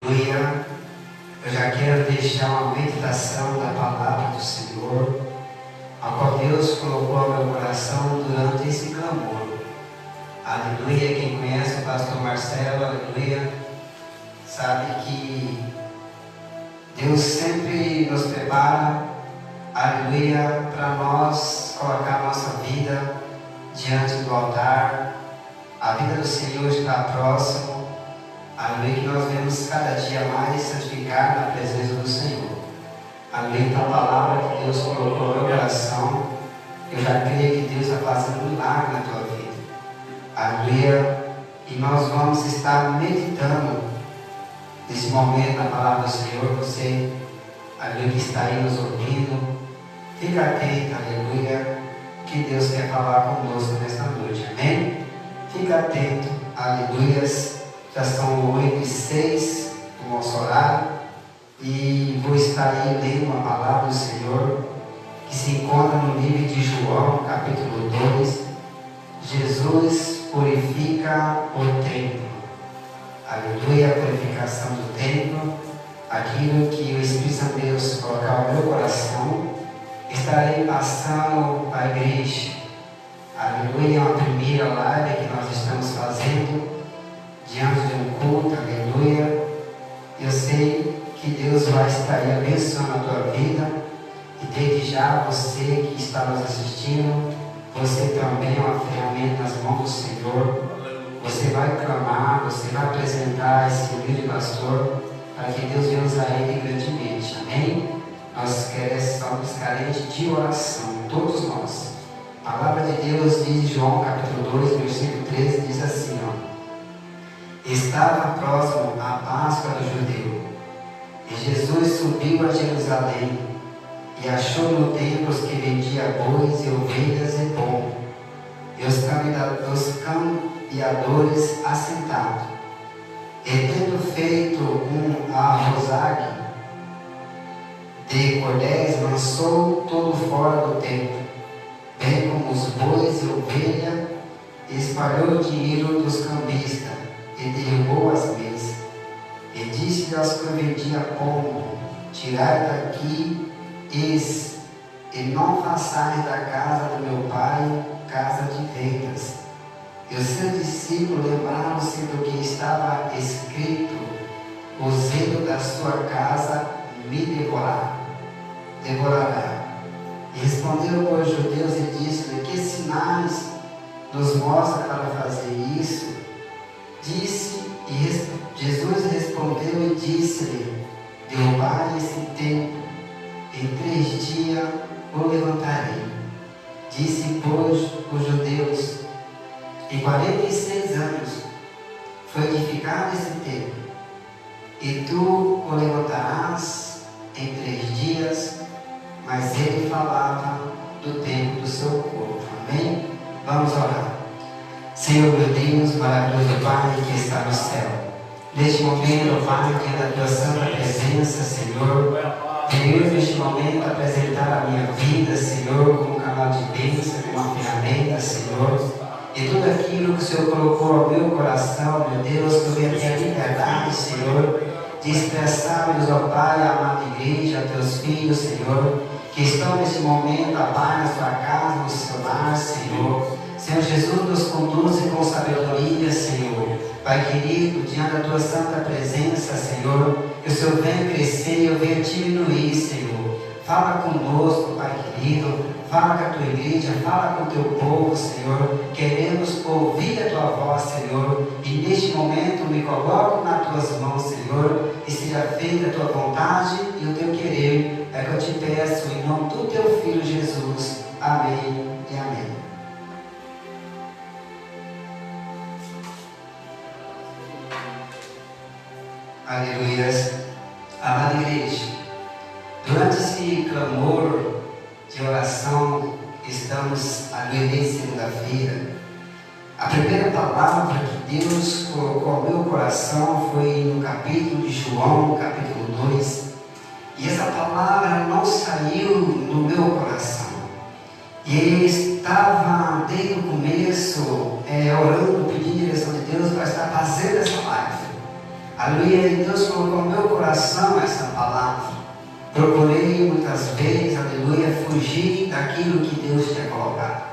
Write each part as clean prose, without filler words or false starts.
Aleluia. Eu já quero deixar uma meditação da palavra do Senhor, a qual Deus colocou ao meu coração durante esse clamor. Aleluia. Quem conhece o pastor Marcelo, aleluia, sabe que Deus sempre nos prepara, aleluia, para nós colocar a nossa vida diante do altar. A vida do Senhor está próximo. Aleluia, que nós vemos cada dia mais santificar na presença do Senhor. Aleluia, então a palavra que Deus colocou no meu coração, eu já creio que Deus está fazendo um milagre na tua vida. Aleluia, e nós vamos estar meditando nesse momento na palavra do Senhor. Você, aleluia, que está aí nos ouvindo, fica atento, aleluia, que Deus quer falar conosco nesta noite, amém? Fica atento, aleluias. Já são 8h06 do nosso horário e vou estar aí lendo uma palavra do Senhor que se encontra no livro de João, capítulo 2. Jesus purifica o templo. Aleluia, a purificação do templo, aquilo que o Espírito Santo de Deus colocar no meu coração, estarei passando para a igreja. Aleluia, é uma primeira live que nós estamos fazendo diante de um culto, aleluia. Eu sei que Deus vai estar aí abençoando a tua vida, e desde já você que está nos assistindo, você também é uma ferramenta nas mãos do Senhor. Você vai clamar, você vai apresentar esse humilde pastor para que Deus venha usar ele grandemente, amém? Nós somos carentes de oração, todos nós. A palavra de Deus diz em João capítulo 2, versículo 13, diz assim, ó: estava próximo a Páscoa do judeu, e Jesus subiu a Jerusalém, e achou no templo os que vendiam bois e ovelhas e pão, e os cambiadores assentados. E tendo feito um arrozague de cordéis, lançou todo fora do templo, bem como os bois e ovelhas, e espalhou o dinheiro dos cambistas, e derrubou as mesas, e disse aos que vendiam pão: tirai daqui e não façais da casa do meu pai casa de vendas. E os seus discípulos lembraram-se do que estava escrito: o zelo da sua casa me devorará. E responderam os judeus e disse-lhe: que sinais nos mostra para fazer isso? Jesus respondeu e disse-lhe: derrubai esse templo, em 3 dias o levantarei. Disse, pois, os judeus: em 46 anos foi edificado esse templo, e tu o levantarás em 3 dias. Mas ele falava do templo do seu corpo. Amém? Vamos orar. Senhor, meu Deus, maravilhoso Pai que está no céu, neste momento, Pai, que é da tua santa presença, Senhor, venho neste momento apresentar a minha vida, Senhor, como canal de bênção, como uma ferramenta, Senhor, e tudo aquilo que o Senhor colocou ao meu coração, meu Deus, que eu venha ter a liberdade, Senhor, de expressar-nos, ó Pai, a amada igreja, a teus filhos, Senhor, que estão neste momento, ó Pai, na sua casa, no seu lar, Senhor. Senhor Jesus, nos conduze com sabedoria, Senhor. Pai querido, diante da tua santa presença, Senhor, que o Senhor venha crescer e eu venha diminuir, Senhor. Fala conosco, Pai querido, fala com a tua igreja, fala com o teu povo, Senhor. Queremos ouvir a tua voz, Senhor, e neste momento me coloco nas tuas mãos, Senhor, e seja feita a tua vontade e o teu querer. É que eu te peço em nome do teu Filho Jesus. Amém e amém. Aleluias. Amada igreja, durante esse clamor de oração que estamos ali desde segunda-feira, a primeira palavra que Deus colocou ao meu coração foi no capítulo de João, capítulo 2, e essa palavra não saiu do meu coração. E eu estava desde o começo orando, pedindo direção de Deus para estar fazendo essa live. Aleluia, e Deus colocou no meu coração essa palavra. Procurei muitas vezes, aleluia, fugir daquilo que Deus tinha colocado.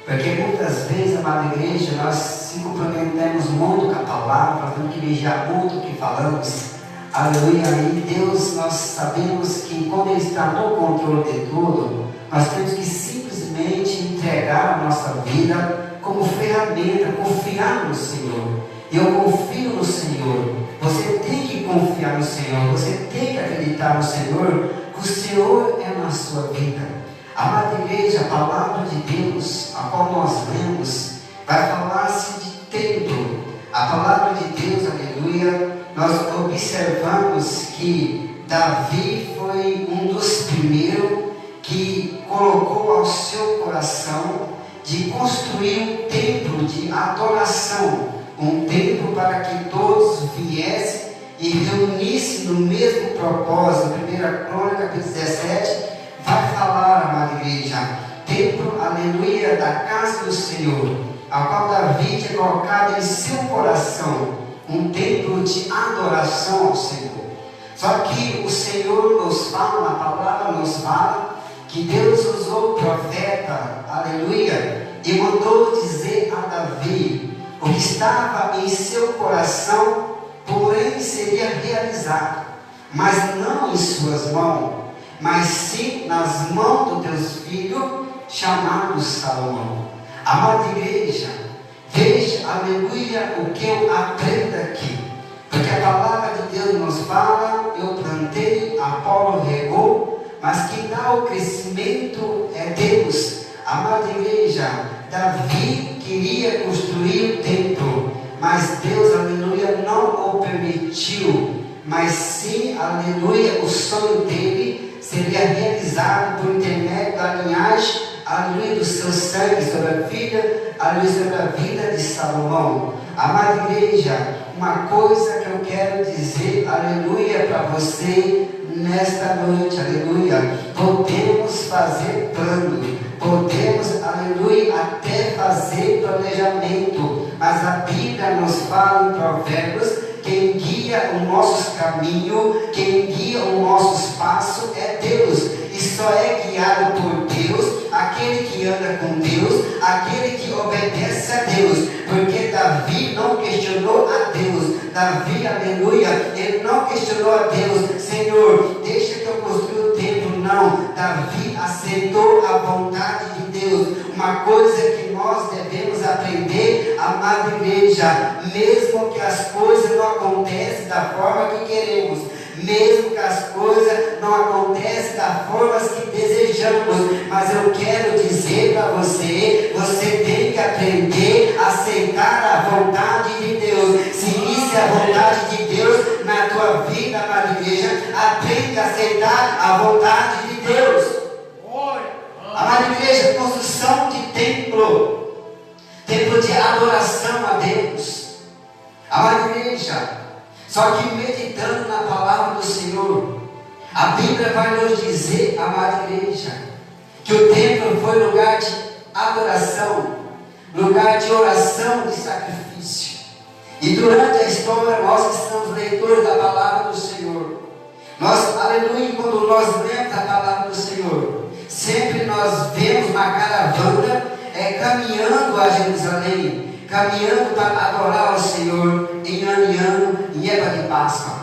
Porque muitas vezes, amada igreja, nós se comprometemos muito com a palavra, nós temos que vigiar muito o que falamos. Aleluia, e Deus, nós sabemos que quando Ele está no controle de tudo, nós temos que simplesmente entregar a nossa vida como ferramenta, confiar no Senhor. Eu confio no Senhor. Você tem que confiar no Senhor, você tem que acreditar no Senhor, que o Senhor é na sua vida. Amada igreja, a palavra de Deus, a qual nós lemos, vai falar-se de templo. A palavra de Deus, aleluia, nós observamos que Davi foi um dos primeiros que colocou ao seu coração de construir um templo de adoração, um templo para que todos viessem e reunissem no mesmo propósito. 1 Crônica, capítulo 17, vai falar, amada igreja, templo, aleluia, da casa do Senhor, a qual Davi tinha colocado em seu coração, um templo de adoração ao Senhor. Só que o Senhor nos fala, a palavra nos fala, que Deus usou o profeta, aleluia, e mandou dizer a Davi o que estava em seu coração, porém seria realizado, mas não em suas mãos, mas sim nas mãos do Deus filho, chamado Salomão. Amada igreja, veja, aleluia, o que eu aprendo aqui, porque a palavra de Deus nos fala: eu plantei, Apolo regou, mas quem dá o crescimento é Deus. Amada igreja, Davi queria construir o templo, mas Deus, aleluia, não o permitiu, mas sim, aleluia, o sonho dele seria realizado por intermédio da linhagem, aleluia, do seu sangue sobre a filha, aleluia, sobre a vida de Salomão. Amada igreja, uma coisa que eu quero dizer, aleluia, para você nesta noite, aleluia, podemos fazer plano, podemos, aleluia, até fazer planejamento, mas a Bíblia nos fala em Provérbios: quem guia os nossos caminhos, quem guia os nossos passos é Deus, e só é guiado por Deus aquele que anda com Deus, aquele que obedece a Deus, porque Davi não questionou a Deus. Davi, aleluia, ele não questionou a Deus: Senhor, deixa que eu construa o templo. Não, Davi aceitou a vontade de Deus. Uma coisa que nós devemos aprender, amada igreja, mesmo que as coisas não aconteçam da forma que queremos, mesmo que as coisas não aconteçam da forma que desejamos, mas eu quero dizer para você, você tem que aprender a aceitar a vontade de Deus. Se isso é a vontade de Deus na tua vida, amada igreja, aprende a aceitar a vontade de Deus. Amada igreja, construção de templo, templo de adoração a Deus. Amada igreja, só que meditando na palavra do Senhor, a Bíblia vai nos dizer, amada igreja, que o templo foi lugar de adoração, lugar de oração, de sacrifício. E durante a história, nós que somos leitores da palavra do Senhor, nós, aleluia, quando nós lemos a palavra do Senhor, sempre nós vemos uma caravana caminhando a Jerusalém, caminhando para adorar ao Senhor em ano, em época de Páscoa.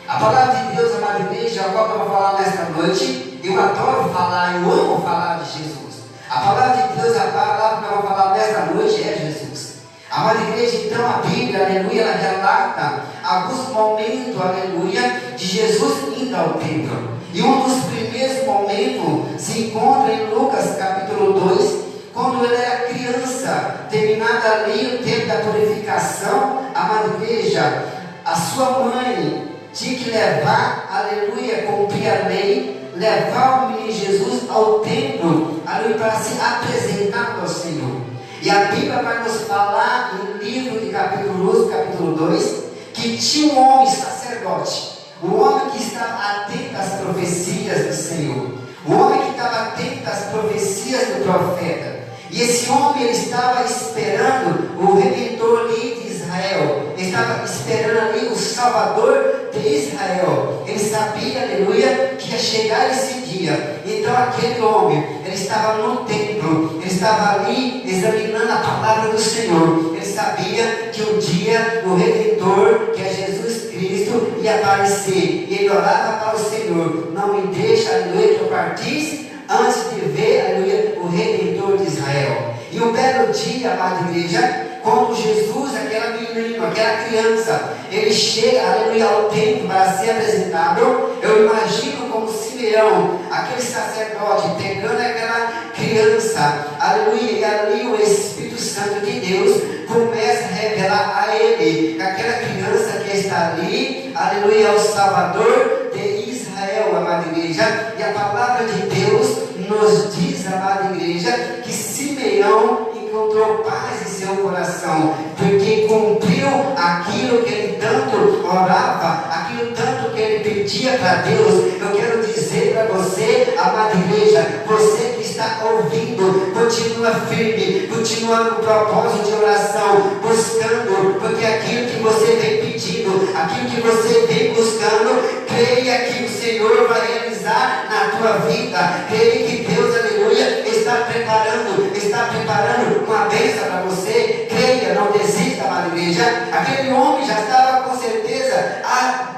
A palavra de Deus, amada igreja, a qual eu vou falar nesta noite, eu adoro falar, eu amo falar de Jesus. A palavra de Deus, a palavra que eu vou falar nesta noite é Jesus. Amada igreja, então a Bíblia, aleluia, ela relata alguns momentos, aleluia, de Jesus indo ao templo. E um dos primeiros momentos se encontra em Lucas capítulo 2, quando ele era criança, terminado ali o tempo da purificação. Amada igreja, a sua mãe tinha que levar, aleluia, cumprir a lei, levar o menino Jesus ao templo, aleluia, para se apresentar ao Senhor. E a Bíblia vai nos falar em livro de capítulo 2, que tinha um homem sacerdote, um homem que estava atento às profecias do Senhor, um homem que estava atento às profecias do profeta. E esse homem, ele estava esperando o Redentor ali de Israel, ele estava esperando ali o Salvador Salvador de Israel. Ele sabia, aleluia, que ia chegar esse dia. Então aquele homem, ele estava no templo, ele estava ali examinando a palavra do Senhor. Ele sabia que um dia o Redentor, que é Jesus Cristo, ia aparecer. E ele orava para o Senhor: não me deixe, aleluia, que eu partisse antes de ver, aleluia, o Redentor de Israel. E um belo dia, amada igreja, quando Jesus, aquela menina, aquela criança, ele chega, aleluia, ao templo para ser apresentado, eu imagino como Simeão, aquele sacerdote, pegando aquela criança, aleluia, e ali o Espírito Santo de Deus começa a revelar a ele que aquela criança que está ali, aleluia, é o Salvador de Israel, amada igreja. E a palavra de Deus nos diz, amada igreja, que Simeão encontrou paz em seu coração, porque cumpriu aquilo que ele tanto orava, aquilo tanto que ele pedia para Deus. Eu quero dizer para você, amada igreja, você que está ouvindo, continua firme, continua no propósito de oração, buscando, porque aquilo que você vem pedindo, aquilo que você vem buscando, creia que o Senhor vai realizar na tua vida. Creia que Deus, aleluia, está preparando uma bênção para você. Creia, não desista, amada igreja. Aquele homem já estava com certeza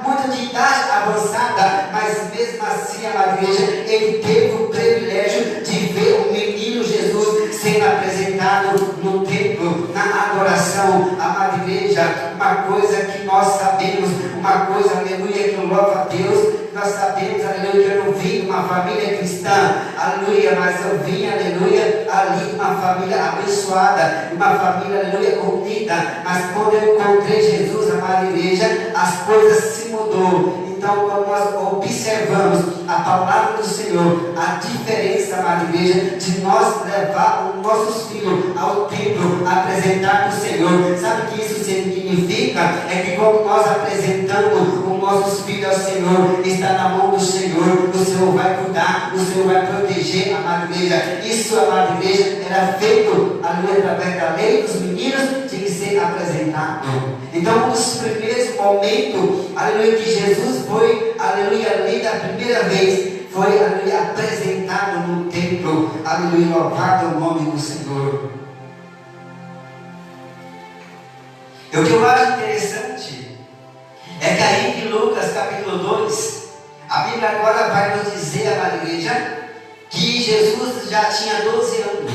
muito de idade avançada, mas mesmo assim, amada igreja, ele teve o privilégio de ver o menino Jesus sendo apresentado no templo, na adoração. Amada igreja, uma coisa que nós sabemos, uma coisa, aleluia, que eu louvo a Deus, nós sabemos, aleluia, que eu não vim de uma família cristã, aleluia, mas eu vim, aleluia, ali de uma família abençoada, de uma família, aleluia, unida. Mas quando eu encontrei Jesus, amada igreja, as coisas se mudou. Então, quando nós observamos a palavra do Senhor, a diferença, amada igreja, de nós levar os nossos filhos ao templo, apresentar para o Senhor, sabe o que isso significa? É que quando nós apresentamos os nossos filhos ao Senhor, está na mão do Senhor, o Senhor vai cuidar, o Senhor vai proteger, amada igreja. Isso, amada igreja, era feito, aleluia, através da lei dos meninos, tinha que ser apresentado. Então, um dos primeiros momentos, aleluia, que Jesus foi, aleluia, ali da primeira vez, foi, aleluia, apresentado no templo, aleluia, louvado o nome do Senhor. E o que eu acho interessante é que aí em Lucas capítulo 2, a Bíblia agora vai nos dizer, amada igreja, que Jesus já tinha 12 anos.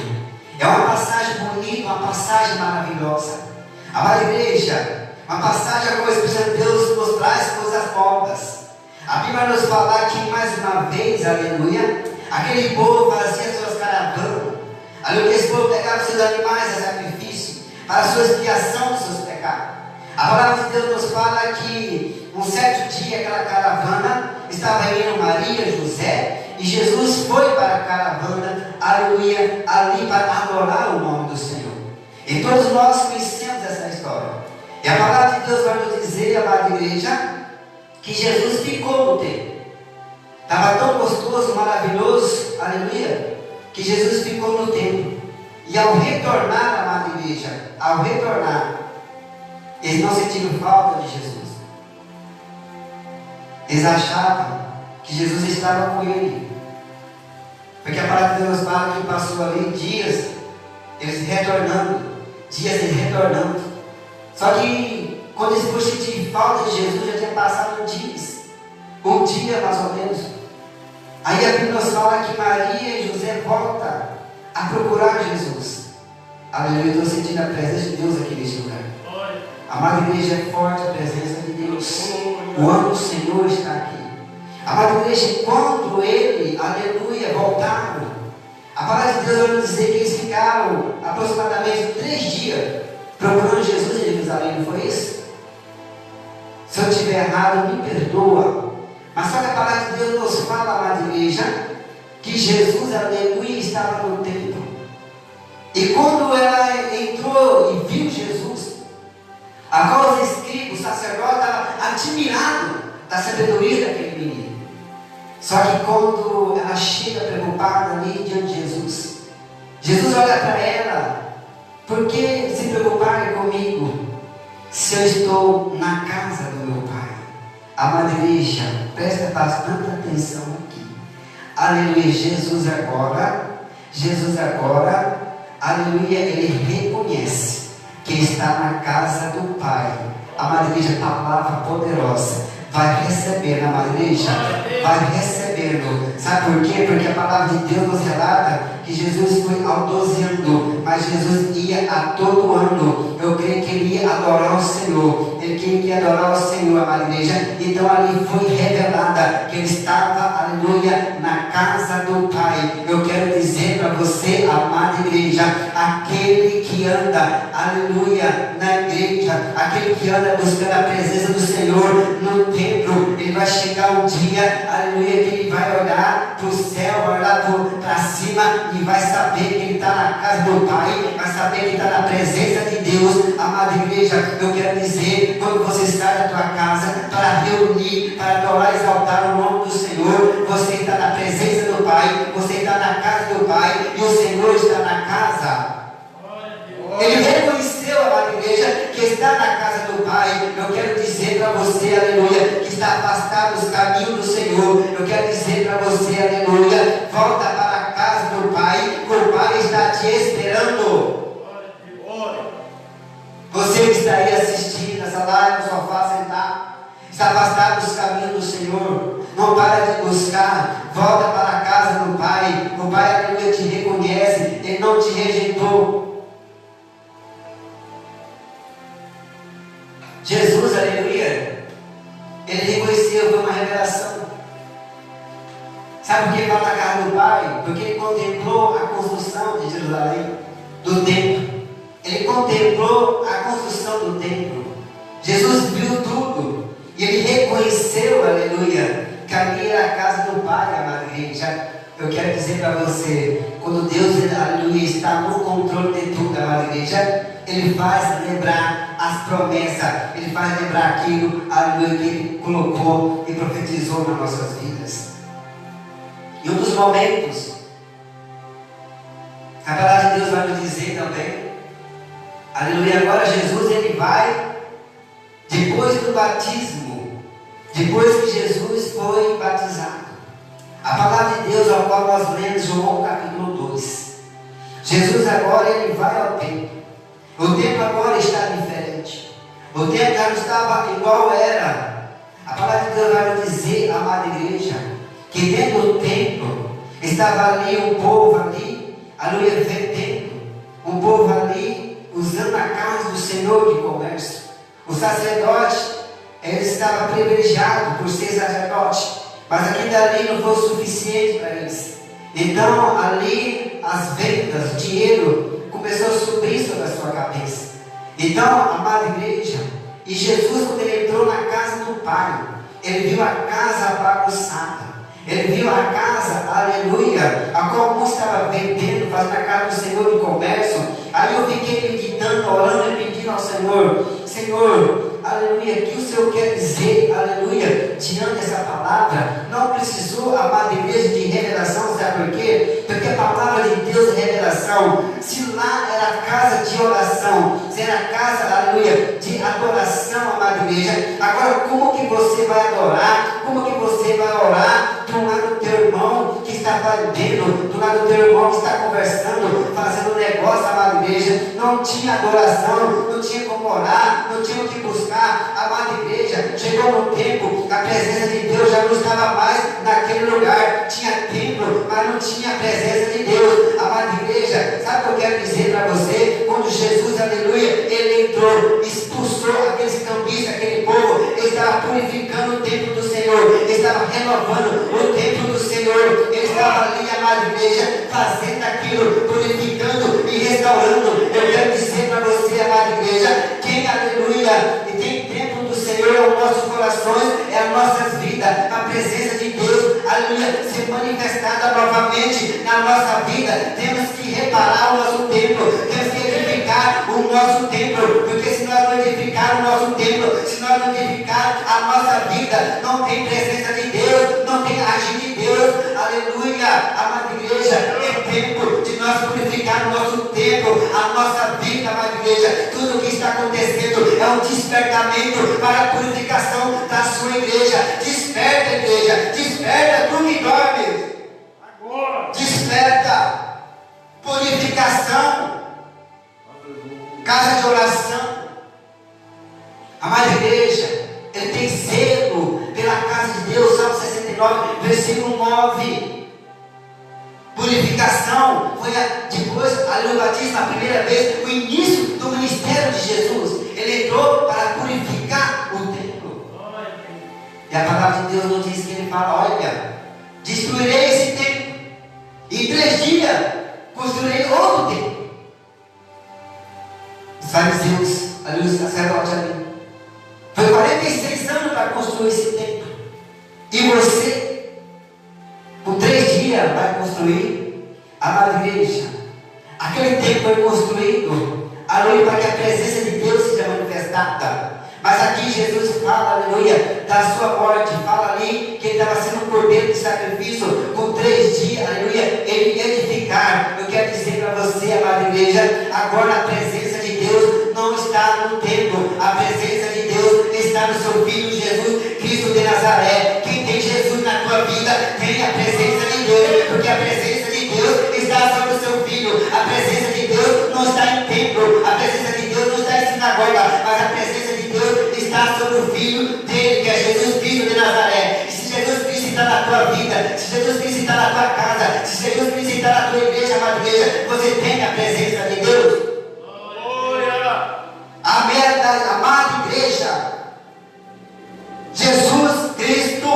É uma passagem bonita, uma passagem maravilhosa. Amada igreja, uma passagem a qual o Espírito de Deus nos traz coisas novas. A Bíblia nos fala que mais uma vez, aleluia, aquele povo fazia suas caravanas. Aleluia, esse povo pegava seus animais a sacrifício para a sua expiação dos seus pecados. A palavra de Deus nos fala que um certo dia aquela caravana estava indo Maria, José, e Jesus foi para a caravana, aleluia, ali para adorar o nome do Senhor. E todos nós conhecemos essa história. E a palavra de Deus vai nos dizer, amada igreja, que Jesus ficou no templo. Estava tão gostoso, maravilhoso, aleluia, que Jesus ficou no templo. E ao retornar, amada igreja, ao retornar, eles não sentiram falta de Jesus. Eles achavam que Jesus estava com ele. Porque a palavra de Deus fala que passou ali dias, eles retornando, Só que quando eles foram sentir falta de Jesus, já tinha passado dias, um dia mais ou menos. Aí a Bíblia nos fala que Maria e José voltam a procurar Jesus. Aleluia, eu estou sentindo a presença de Deus aqui neste lugar. Amada igreja, é forte a presença de Deus. O ano do Senhor está aqui. Amada igreja, quando ele, aleluia, voltaram, a palavra de Deus vai nos dizer que eles ficaram aproximadamente 3 dias procurando Jesus em Jerusalém, não foi isso? Se eu estiver errado, me perdoa. Mas só que a palavra de Deus nos fala, amada igreja, que Jesus, aleluia, estava no templo. E quando ela entrou e viu Jesus, a qual os escribas, o sacerdote, estava admirado da sabedoria daquele menino. Só que quando ela chega preocupada ali diante de Jesus, Jesus olha para ela: por que se preocupar comigo, se eu estou na casa do meu Pai? Amada igreja, presta bastante atenção aqui. Aleluia, Jesus agora, aleluia, ele reconhece que está na casa do Pai. Amada igreja, palavra poderosa. Vai recebendo, amada igreja, vai recebendo. Sabe por quê? Porque a palavra de Deus nos relata que Jesus foi ao 12 ano, mas Jesus ia a todo ano. Eu creio que ele ia adorar o Senhor. Ele queria adorar o Senhor, amada igreja. Então ali foi revelada que ele estava, aleluia, na casa do Pai. Eu quero dizer para você, amada igreja, aquele que anda, aleluia, na igreja, aquele que anda buscando a presença do Senhor no templo, ele vai chegar um dia, aleluia, que ele vai olhar para o céu, vai olhar para cima e vai saber que ele está na casa do Pai, vai saber que está na presença de Deus. Amada igreja, eu quero dizer, quando você sai da tua casa para reunir, para adorar e exaltar o nome do Senhor, você está na presença do Pai, você está na casa do Pai e o Senhor está na casa. Ele reconheceu, amada igreja, que está na casa do Pai. Eu quero dizer para você, aleluia, que está afastado dos caminhos do Senhor. Eu quero dizer para você, aleluia, volta para a casa do Pai, que o Pai está te esperando. Você que está aí assistindo essa live no sofá sentado, está afastado dos caminhos do Senhor, não para de buscar, volta para a casa do Pai. O Pai, aleluia, te reconhece, Ele não te rejeitou. Jesus, aleluia, ele reconheceu, foi uma revelação. Sabe por que ele vai na casa do Pai? Porque ele contemplou a construção de Jerusalém, do templo. Ele contemplou a construção do templo. Jesus viu tudo. E ele reconheceu, aleluia, que ali era a casa do Pai, amada igreja. Eu quero dizer para você, quando Deus, aleluia, está no controle de tudo, amada igreja, Ele faz lembrar as promessas, Ele faz lembrar aquilo, aleluia, que Ele colocou e profetizou nas nossas vidas. E um dos momentos, a palavra de Deus vai nos dizer também, aleluia, agora Jesus, Ele vai, depois do batismo, depois que Jesus foi batizado, a palavra de Deus, ao qual nós lemos João capítulo 2, Jesus agora, Ele vai ao templo. O templo agora está diferente. O templo já não estava igual era. A palavra de Deus vai nos dizer, amada igreja, que dentro do templo estava ali um povo ali, aleluia, vendendo, um povo ali usando a casa do Senhor de comércio. O sacerdote, ele estava privilegiado por ser sacerdote, mas aquilo ali não foi o suficiente para eles. Então ali as vendas, o dinheiro começou a subir sobre a sua cabeça. Então, amada igreja, e Jesus, quando ele entrou na casa do Pai, ele viu a casa bagunçada, ele viu a casa, aleluia, a qual um estava vendendo, fazendo a casa do Senhor de comércio. Aí eu fiquei meditando, orando e pedindo ao Senhor, Senhor, aleluia, que o Senhor quer dizer, aleluia, diante dessa palavra. Não precisou, amada igreja, de revelação, sabe por quê? Porque a palavra de Deus é revelação. Se lá era casa de oração, se era casa, aleluia, de adoração, amada igreja, agora como que você vai adorar? Como que você vai orar do lado do teu irmão que está vendendo, do lado do teu irmão que está conversando, fazendo negócio, amada igreja? Não tinha adoração, não tinha como orar, não tinha o que buscar, amada igreja. Chegou no tempo, a presença de Deus já não estava mais naquele lugar. Tinha templo, mas não tinha a presença de Deus, amada igreja. Sabe o que eu quero dizer para você? Quando Jesus, aleluia, ele entrou, expulsou aqueles cambistas, aquele povo, ele estava purificando o templo do Senhor, ele estava renovando o templo do Senhor, ele estava ali, amada igreja, fazendo aquilo, purificando e restaurando. Eu quero dizer para você, amada igreja, quem, aleluia, e tem templo do Senhor é os nossos corações, é as nossas vidas, a presença de Deus, aleluia, ser manifestada novamente na nossa vida. Temos que reparar o nosso templo, temos que edificar o nosso templo, porque se nós não edificar o nosso templo, se nós não edificar a nossa vida, não tem presença de Deus, não tem agir de Deus, aleluia. Amada igreja, é tempo de nós purificar o nosso templo, a nossa vida, amada igreja. Tudo o que está acontecendo é é um despertamento para a purificação da sua igreja. Desperta, igreja, desperta, tu que dormes. Agora. Desperta, purificação, casa de oração. Amada igreja, ele tem zelo pela casa de Deus. Salmo 69, versículo 9. Purificação foi depois, ali no batismo, a primeira vez, o início do ministério de Jesus. Ele entrou para purificar o templo. E a palavra de Deus nos diz que ele fala: olha, destruirei esse templo, e em 3 dias construirei outro templo. Os fariseus, ali os sacerdotes ali, foi 46 anos para construir esse templo. E você, por 3 dias, vai construir? Amada igreja, aquele templo foi construído, aleluia, para que a presença de Deus seja manifestada. Mas aqui Jesus fala, aleluia, da sua morte. Fala ali que ele estava sendo um cordeiro de sacrifício. Por 3 dias, aleluia, ele ia edificar. Eu quero dizer para você, amada igreja, agora a presença de Deus não está no templo. A presença de Deus está no seu Filho Jesus Cristo de Nazaré. Quem tem Jesus na tua vida tem a presença de Deus, porque a presença de Deus está sobre o seu Filho. A presença de Deus não está em templo, a presença de Deus não está em sinagoga, mas a presença de Deus está sobre o Filho dele, que é Jesus Cristo de Nazaré. E se Jesus Cristo está na tua vida, se Jesus Cristo está na tua casa, se Jesus Cristo está na tua igreja, amada igreja, você tem a presença de Deus. Amada igreja, Jesus Cristo,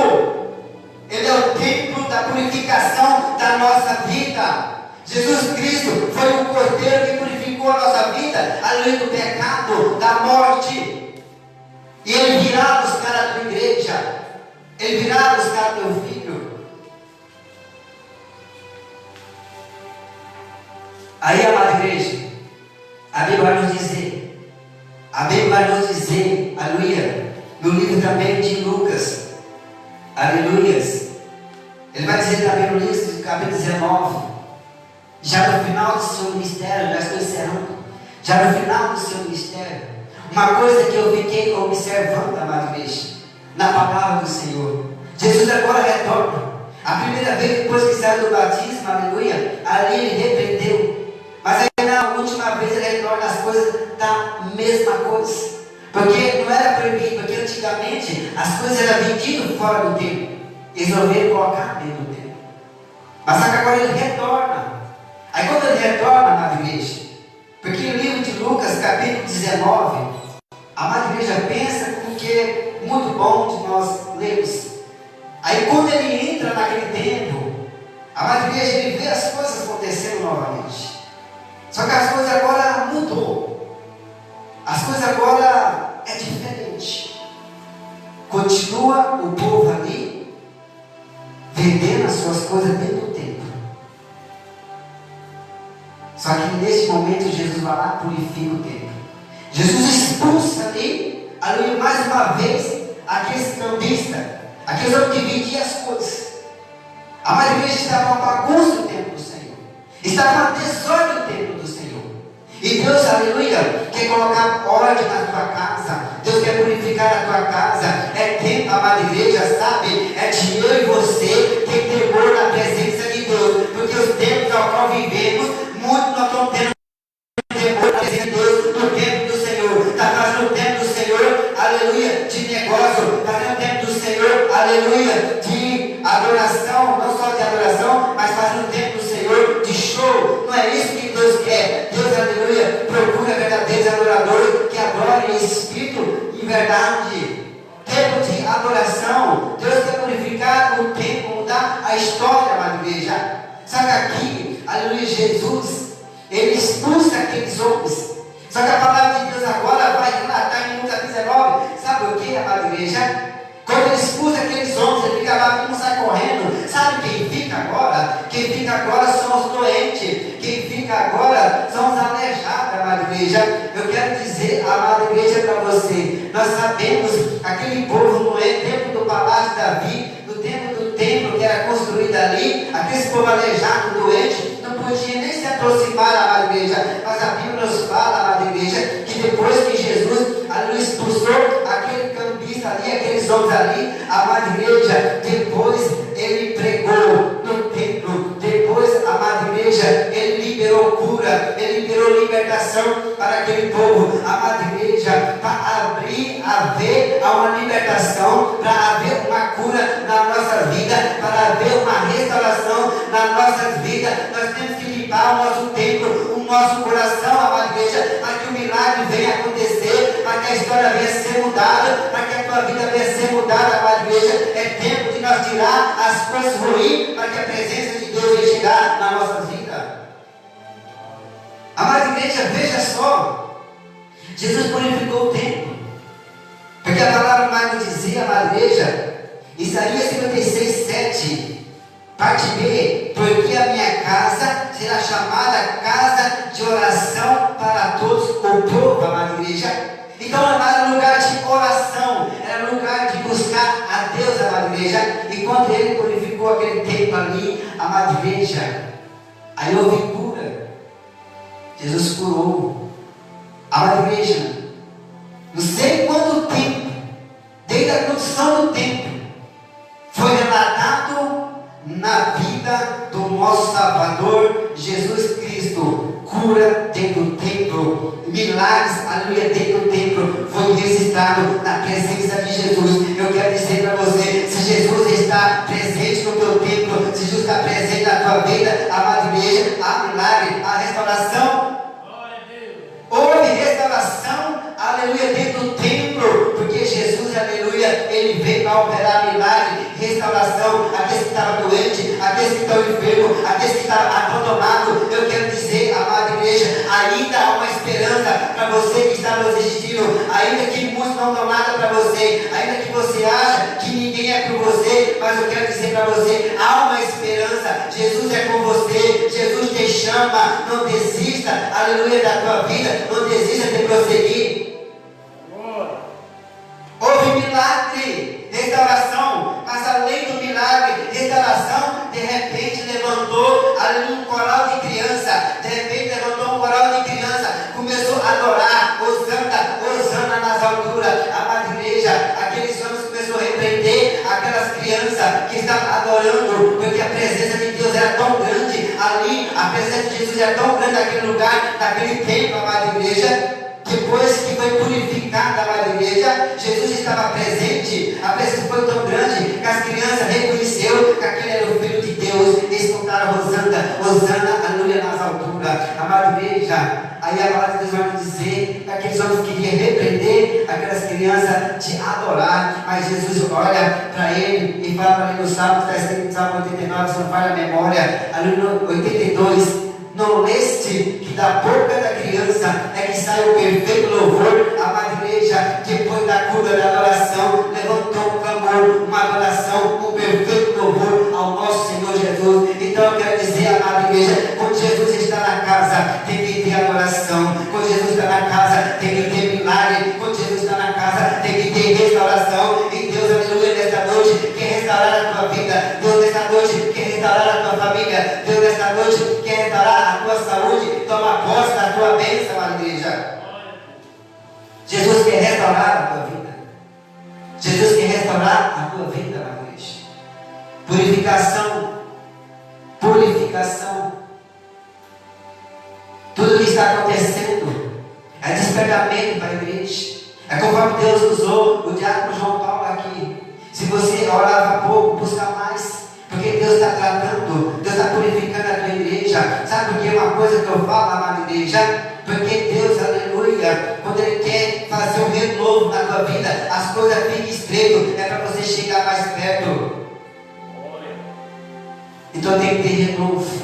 ele é o templo da purificação da nossa vida. Jesus Cristo foi o cordeiro que purificou a nossa vida, além do pecado, da morte. E ele virá buscar a tua igreja, ele virá buscar o teu filho. Aí, amada igreja, a Bíblia vai nos dizer, aleluia, no livro também de Lucas, aleluias, ele vai dizer também no livro, capítulo 19, já no final do seu ministério, já estou encerrando, já no final do seu ministério, uma coisa que eu fiquei observando, amada igreja, na palavra do Senhor, Jesus agora retorna. A primeira vez depois que saiu do batismo, aleluia, ali ele repreendeu, mas aí na última vez ele retorna as coisas da mesma coisa, porque não era proibido, porque antigamente as coisas eram vendidas fora do templo, eles resolveram colocar dentro do templo, mas só que agora ele retorna. Aí quando ele retorna, amada igreja, porque no livro de Lucas, capítulo 19, a amada igreja pensa porque é muito bom de nós lermos. Aí quando ele entra naquele templo, a amada igreja, ele vê as coisas acontecendo novamente. Só que as coisas agora mudou. As coisas agora é diferente. Continua o povo ali vendendo as suas coisas dentro do templo. Só que nesse momento Jesus vai lá e purifica o templo. Jesus expulsa ali mais uma vez aqueles cambistas, aqueles homens que vendiam as coisas. A amada igreja estava uma bagunça no templo do Senhor, estava uma desordem no templo do Senhor. E Deus, aleluia, quer colocar ordem na tua casa. Deus quer purificar a tua casa. É tempo, amada igreja, sabe? É de eu e você ter temor na presença de Deus, porque os tempos ao qual vivemos, muito nós estamos tendo temor na presença de Deus, no tempo do Senhor. Está fazendo o tempo do Senhor, aleluia, de negócio, está fazendo o tempo do Senhor, aleluia, de adoração, não só de adoração, mas fazendo o tempo do Senhor de show. Não é isso que Deus quer. Deus, aleluia, procura verdadeiros adoradores que adorem em espírito e verdade. Tempo de adoração. Deus quer purificar o tempo, mudar a história, amada igreja. Sabe aqui, aleluia, Jesus, ele expulsa aqueles homens. Só que a palavra de Deus agora vai relatar em Lucas 19. Sabe o que, amada igreja? Quando ele expulsa aqueles homens, ele fica lá, um sai correndo. Sabe quem fica agora? Quem fica agora são os doentes. Quem fica agora são os aleijados, amada igreja. Eu quero dizer, amada igreja, para você, nós sabemos aquele povo no tempo do palácio de Davi, no tempo do templo que era construído ali, aquele povo aleijado, doente, não podia nem se aproximar, amada igreja. Mas a Bíblia nos fala, amada igreja, que depois que Jesus aleluia, expulsou aquele cambista ali, aqueles homens ali, amada igreja, depois ele pregou no templo, depois, amada igreja, ele liberou cura, ele liberou libertação para aquele povo, amada igreja, para abrir, haver uma libertação, para haver uma cura na nossa vida, para haver uma restauração na nossa vida. Nós temos que limpar o nosso templo, o nosso coração, amada igreja, para que o milagre venha acontecer, para que a história venha ser mudada, para que a tua vida venha ser mudada, amada igreja. É tempo de nós tirar as coisas ruins, para que a presença de Deus venha chegar na nossa vida. Amada igreja, veja só, Jesus purificou o templo, porque a palavra mais nos dizia, amada igreja, Isaías 56, 7, parte B, porque a minha casa será chamada casa de oração para todos o povo, amada igreja. Então era lugar de oração, era lugar de buscar a Deus, amada igreja. E quando ele purificou aquele templo ali, amada igreja, aí houve cura. Jesus curou, amada igreja. Não sei quanto tempo, desde a construção do templo, foi relatado na vida do nosso Salvador Jesus Cristo, cura dentro do templo, milagres, aleluia, dentro do templo, foi registrado na presença de Jesus. Eu quero dizer para você, se Jesus está presente no teu templo, se Jesus está presente na tua vida, amada igreja, há milagre, há restauração. Houve restauração, aleluia, dentro do templo, porque Jesus, aleluia, ele veio para operar milagre, restauração, aqueles que estavam doentes, aqueles que estão enfermos, aqueles que estavam abandonados. Eu quero dizer, amada igreja, ainda há uma esperança para você que está nos assistindo, ainda que muitos não dão nada para você, ainda que você acha que ninguém é por você, mas eu quero dizer para você, há uma esperança. Jesus é com você, Jesus te chama, não desista, aleluia, da tua vida, não desista de prosseguir. Houve milagre, restauração, mas além do milagre, restauração, de repente levantou ali um coral de criança, de repente levantou um coral de criança, começou a adorar, Hosana, Hosana nas alturas, amada igreja, aqueles homens começaram a repreender aquelas crianças que estavam adorando, porque a presença de Deus era tão grande ali, a presença de Jesus era tão grande naquele lugar, naquele templo, amada igreja. Depois que foi purificada, amada igreja, Jesus estava presente, a presença foi tão grande que as crianças reconheceram que aquele era o Filho de Deus, eles cantaram Hosana, Hosana, aleluia nas alturas, amada igreja. Aí a palavra de Deus vai nos dizer que aqueles homens queriam repreender aquelas crianças de adorar, mas Jesus olha para ele e fala para ele no Salmo, está escrito no Salmo 89, se não falha a memória, aleluia, 82, não leste que da boca da criança é que sai o perfeito louvor, amada igreja, depois da cura da adoração, levantou um clamor, uma adoração, um perfeito louvor ao nosso Senhor Jesus. Então eu quero dizer, amada igreja, quando Jesus está na casa, tem que ter adoração, quando Jesus está na casa, tem que ter milagre, quando Jesus está na casa, tem que ter restauração. E Deus, aleluia, nesta noite quer restaurar a tua vida, Deus nesta noite quer restaurar a tua família, Deus nesta noite quer restaurar a tua saúde. Toma posse da tua bênção, amada igreja. Jesus quer restaurar a tua vida, Jesus quer restaurar a tua vida, amada igreja. Purificação, purificação. Tudo que está acontecendo é despertamento para a igreja. É conforme Deus usou o diácono João Paulo aqui. Se você orava pouco, busca mais, porque Deus está tratando, Deus está purificando a tua igreja. Sabe por que uma coisa que eu falo, amada igreja? Porque Deus, aleluia, quando Ele quer fazer um renovo na tua vida, as coisas ficam estreitas, é para você chegar mais perto. Então tem que ter renovo,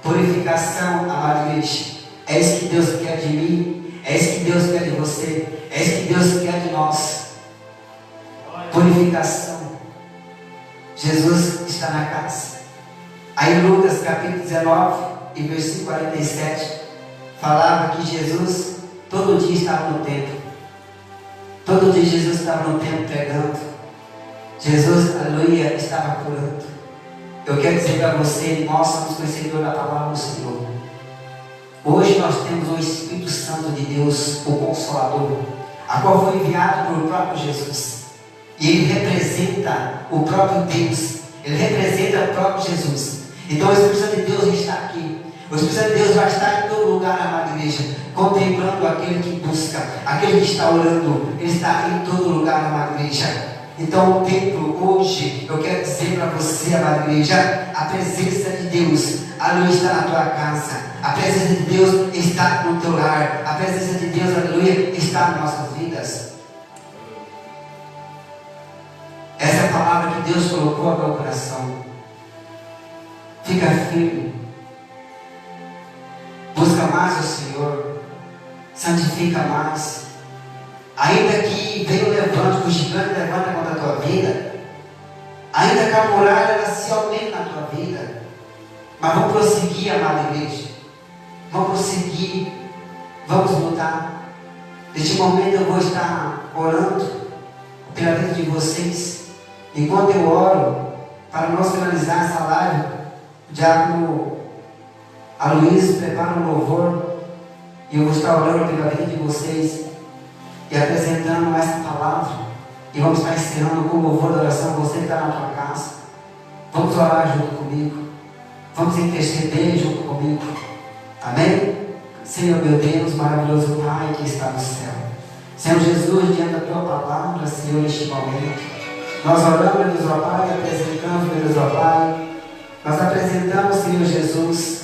purificação, amada igreja. É isso que Deus quer de mim, é isso que Deus quer de você, é isso que Deus quer de nós. Purificação. Jesus está na casa. Aí Lucas capítulo 19 e versículo 47 falava que Jesus todo dia estava no templo. Todo dia Jesus estava no templo pregando. Jesus, aleluia, estava curando. Eu quero dizer para você, nós somos conhecedores da palavra do Senhor. Hoje nós temos o Espírito Santo de Deus, o Consolador. a qual foi enviado pelo próprio Jesus. E ele representa o próprio Deus. Ele representa o próprio Jesus. Então o Espírito Santo de Deus está aqui. O Espírito Santo de Deus vai estar em todo lugar, amada igreja, contemplando aquele que busca, aquele que está orando. Ele está em todo lugar, amada igreja. Então o templo hoje, eu quero dizer para você, amada igreja, a presença de Deus, aleluia, está na tua casa. A presença de Deus está no teu lar. A presença de Deus, aleluia, está nas nossas vidas. Essa é a palavra que Deus colocou no meu coração. Fica firme. Busca mais o Senhor. Santifica mais. Ainda que venha o levante, o gigante levanta contra a tua vida, ainda que a muralha ela se aumente na tua vida, mas vamos prosseguir, amada igreja. Vamos prosseguir. Vamos lutar. Neste momento eu vou estar orando pela vida de vocês. Enquanto eu oro, para nós finalizar essa live, o diácono Aloysio prepara um louvor, e eu vou estar orando pela vida de vocês e apresentando essa palavra, e vamos estar encerrando com o louvor da oração. Você que está na tua casa, vamos orar junto comigo, vamos interceder junto comigo, amém? Senhor meu Deus, maravilhoso Pai que está no céu, Senhor Jesus, diante da tua palavra, Senhor, neste momento nós oramos, Deus, ó Pai, apresentamos, Deus, ó Pai, nós apresentamos, Senhor Jesus,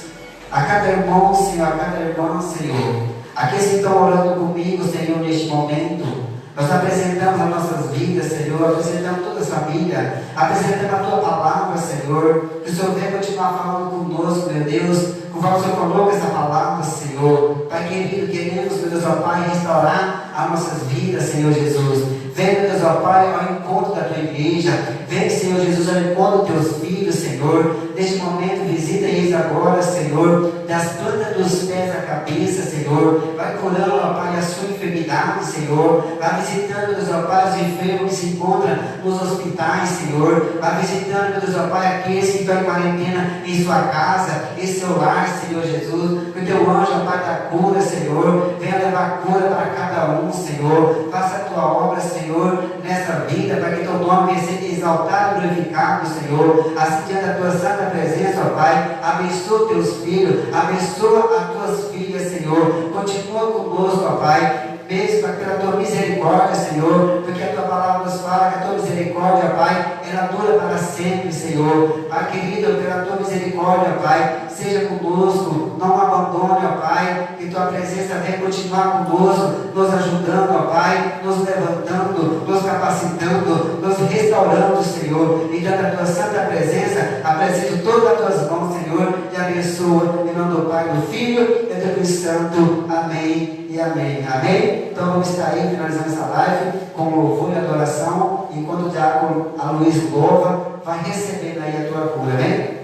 a cada irmão, Senhor, a cada irmã, Senhor, aqueles que estão orando comigo, Senhor, neste momento. Nós apresentamos as nossas vidas, Senhor, apresentamos toda a família, apresentamos a Tua palavra, Senhor, que o Senhor venha continuar falando conosco, meu Deus, conforme o Senhor coloca essa palavra, Senhor. Pai querido, queremos, meu Deus, ó Pai, restaurar as nossas vidas, Senhor Jesus. Vem, meu Deus, ó Pai, ao encontro da Tua igreja. Vem, Senhor Jesus, ao encontro dos Teus filhos, Senhor. Neste momento, visita eles agora, Senhor, das plantas dos pés à cabeça, Senhor. Vai curando, ó Pai, a sua enfermidade, Senhor. Vai visitando, meu Deus, ó Pai, os enfermos que se encontram nos hospitais, Senhor. Vai visitando, meu Deus, ó Pai, aqueles que estão em quarentena em sua casa, em seu lar, Senhor Jesus. Que o Teu anjo, ó Pai, da cura, Senhor, venha levar cura para cada um, Senhor. Faça a Tua obra, Senhor, nessa vida, para que Teu nome venha ser exaltado e glorificado, Senhor. Assim, diante da Tua santa presença, ó Pai, abençoa Teus filhos, abençoa as Tuas filhas, Senhor. Continua conosco, ó Pai, mesmo pela Tua misericórdia, Senhor, porque a Tua palavra nos fala que a Tua misericórdia, Pai, ela dura para sempre, Senhor. Pai querido, pela Tua misericórdia, Pai, seja conosco, não abandone, ó Pai, que Tua presença venha continuar conosco, nos ajudando, ó Pai, nos levantando, nos capacitando, nos restaurando, Senhor, e dando a Tua santa presença, apresento todas as Tuas mãos, Senhor, e abençoa, em nome do Pai, do Filho e do Espírito Santo. Amém e amém. Amém? Então vamos estar aí finalizando essa live com louvor e adoração, enquanto o diácono Aloysio louva, vai recebendo aí a tua cura, amém?